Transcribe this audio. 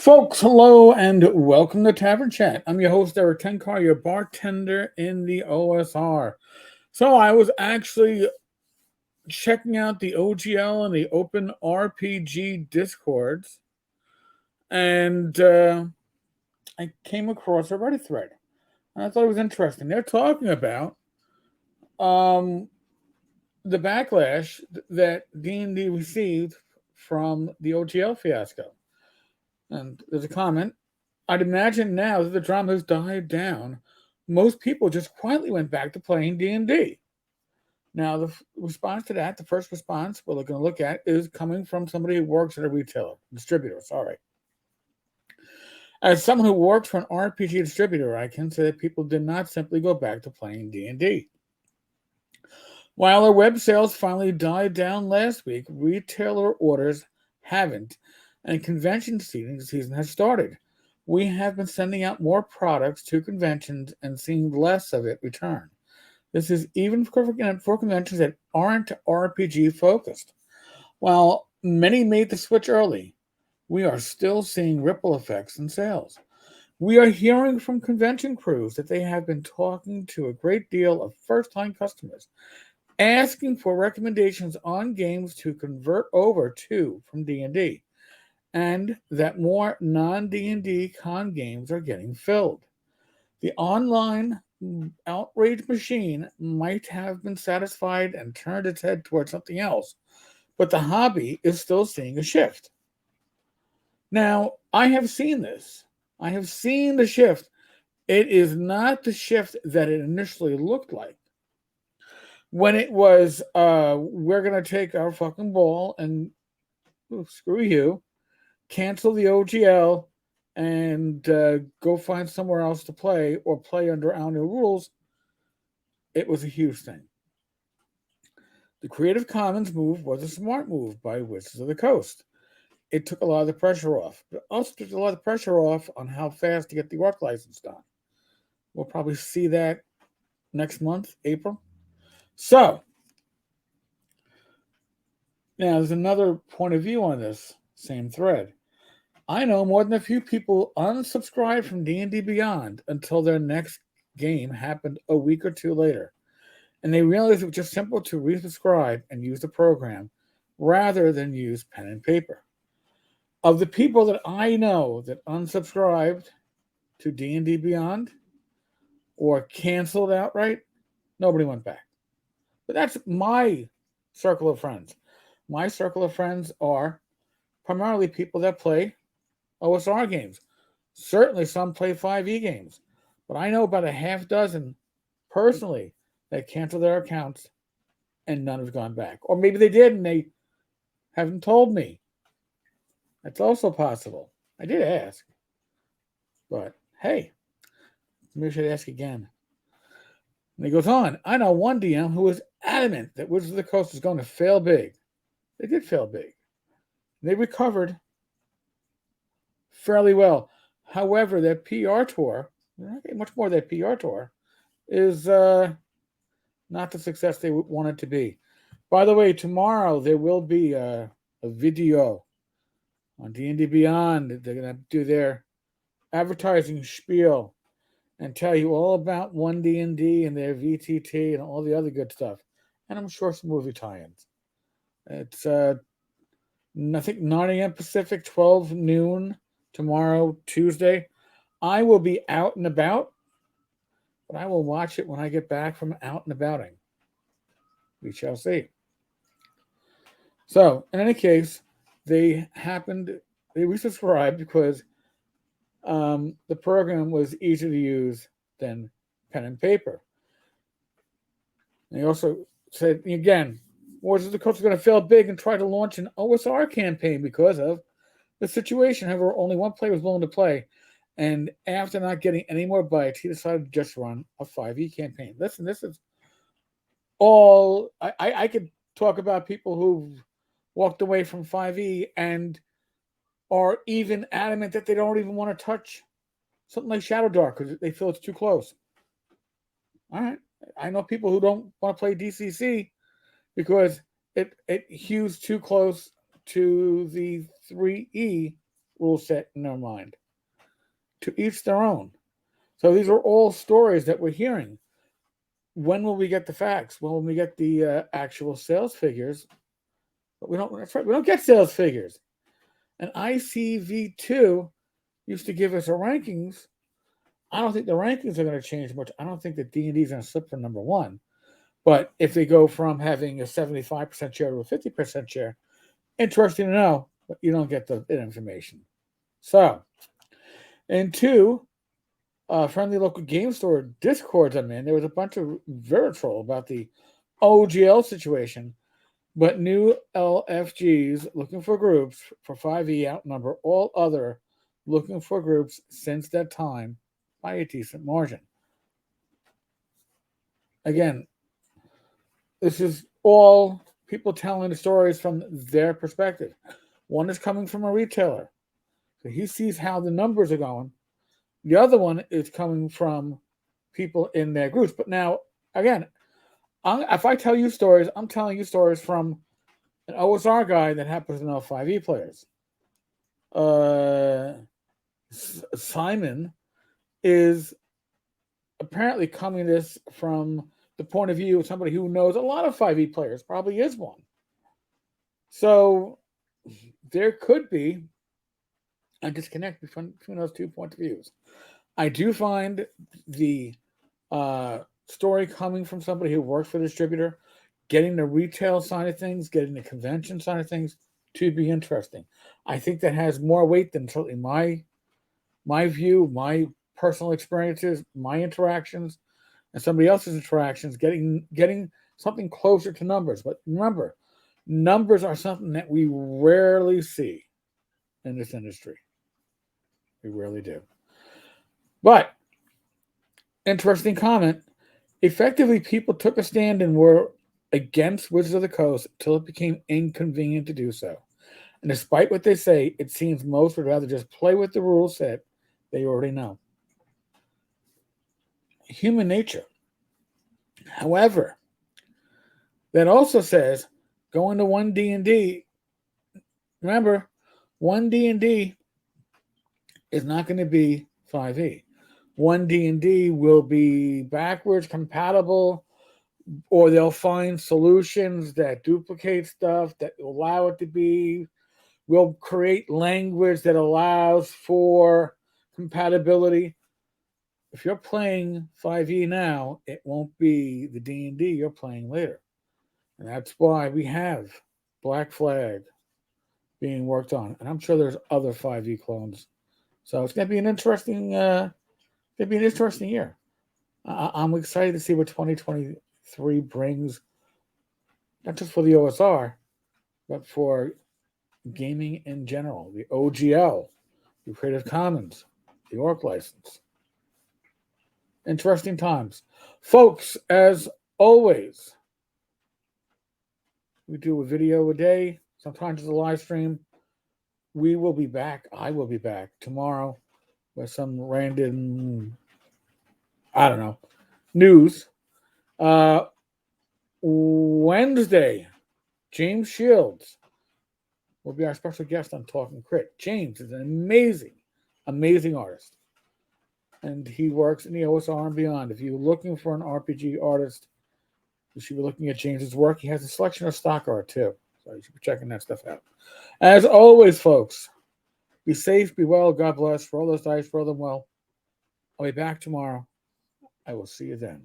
Folks, hello and welcome to Tavern Chat. I'm your host, Eric Tenkar, your bartender in the OSR. So I was actually checking out the OGL and the Open RPG Discords, and I came across a Reddit thread. And I thought it was interesting. They're talking about um, the backlash that D&D received from the OGL fiasco. And there's a comment. I'd imagine now that the drama has died down, most people just quietly went back to playing D&D. Now, the response to that, the first response we're going to look at is coming from somebody who works at a distributor, sorry. As someone who works for an RPG distributor, I can say that people did not simply go back to playing D&D. While our web sales finally died down last week, retailer orders haven't, and convention season has started. We have been sending out more products to conventions and seeing less of it return. This is even for conventions that aren't RPG focused. While many made the switch early, we are still seeing ripple effects in sales. We are hearing from convention crews that they have been talking to a great deal of first-time customers, asking for recommendations on games to convert over to from D&D, and that more non-D&D con games are getting filled. The online Outrage machine might have been satisfied and turned its head towards something else, but the hobby is still seeing a shift. Now, I have seen this. I have seen the shift. It is not the shift that it initially looked like. When it was, we're going to take our fucking ball and screw you, cancel the OGL, and go find somewhere else to play or play under our new rules, it was a huge thing. The Creative Commons move was a smart move by Wizards of the Coast. It took a lot of the pressure off, but also took a lot of the pressure off on how fast to get the work license done. We'll probably see that next month, April. So, now there's another point of view on this same thread. I know more than a few people unsubscribed from D&D Beyond until their next game happened a week or two later, and they realized it was just simple to resubscribe and use the program rather than use pen and paper. Of the people that I know that unsubscribed to D&D Beyond or canceled outright, nobody went back. But that's my circle of friends. My circle of friends are primarily people that play OSR games. Certainly some play 5e games. But I know about a half dozen personally that canceled their accounts and none have gone back. Or maybe they did and they haven't told me. That's also possible. I did ask. But hey, maybe I should ask again. And he goes on, I know one DM who was adamant that Wizards of the Coast is going to fail big. They did fail big. They recovered fairly well. However, that PR tour, much more that PR tour, is not the success they want it to be. By the way, tomorrow there will be a video on D&D Beyond. They're going to do their advertising spiel and tell you all about 1D&D and their VTT and all the other good stuff. And I'm sure some movie tie-ins. It's, I think, 9 a.m. Pacific, 12 noon tomorrow, Tuesday. I will be out and about, but I will watch it when I get back from out and abouting. We shall see. So, in any case, they resubscribed because the program was easier to use than pen and paper. And they also said, again, Wizards of the Coast is going to fail big and try to launch an OSR campaign because of the situation. However, only one player was willing to play. And after not getting any more bites, he decided to just run a 5e campaign. Listen, this is all... I could talk about people who've walked away from 5e and are even adamant that they don't even want to touch something like Shadow Dark because they feel it's too close. All right. I know people who don't want to play DCC because it hews too close to the 3E rule set in their mind. To each their own. So these are all stories that we're hearing. When will we get the facts? When will we get the actual sales figures? But we don't. That's right. We don't get sales figures. And ICV2 used to give us a rankings. I don't think the rankings are going to change much. I don't think that D&D is going to slip from number one. But if they go from having a 75% share to a 50% share, interesting to know, but you don't get the information. So, and two, friendly local game store discords I'm in, there was a bunch of Veritrol about the OGL situation, but new LFGs looking for groups for 5e outnumber all other looking for groups since that time by a decent margin. Again, this is all people telling the stories from their perspective. One is coming from a retailer, so he sees how the numbers are going. The other one is coming from people in their groups. But now, again, if I tell you stories, I'm telling you stories from an OSR guy that happens to know 5e players. Simon is apparently coming this from the point of view of somebody who knows a lot of 5e players, probably is one. So there could be a disconnect between those 2 points of views. I do find the story coming from somebody who works for the distributor, getting the retail side of things, getting the convention side of things to be interesting. I think that has more weight than certainly my view, my personal experiences, my interactions, and somebody else's interactions, getting something closer to numbers. But remember, numbers are something that we rarely see in this industry. We rarely do. But, interesting comment. Effectively, people took a stand and were against Wizards of the Coast until it became inconvenient to do so. And despite what they say, it seems most would rather just play with the rule set they already know. Human nature. However, that also says going to 1D&D, remember, 1D&D is not going to be 5e. 1D&D will be backwards compatible, or they'll find solutions that duplicate stuff that allow it to be. We'll create language that allows for compatibility. If you're playing 5e now, it won't be the D&D you're playing later. And that's why we have Black Flag being worked on. And I'm sure there's other 5e clones. So it's going to be an interesting year. I'm excited to see what 2023 brings, not just for the OSR, but for gaming in general. The OGL, the Creative Commons, the Orc license. Interesting times. Folks, as always, we do a video a day. Sometimes it's a live stream. We will be back. I will be back tomorrow with some random, I don't know, news. Wednesday, James Shields will be our special guest on Talking Crit. James is an amazing artist. And he works in the OSR and beyond. If you're looking for an RPG artist, you should be looking at James's work. He has a selection of stock art too. So you should be checking that stuff out. As always, folks, be safe, be well, God bless. Roll those dice, roll them well. I'll be back tomorrow. I will see you then.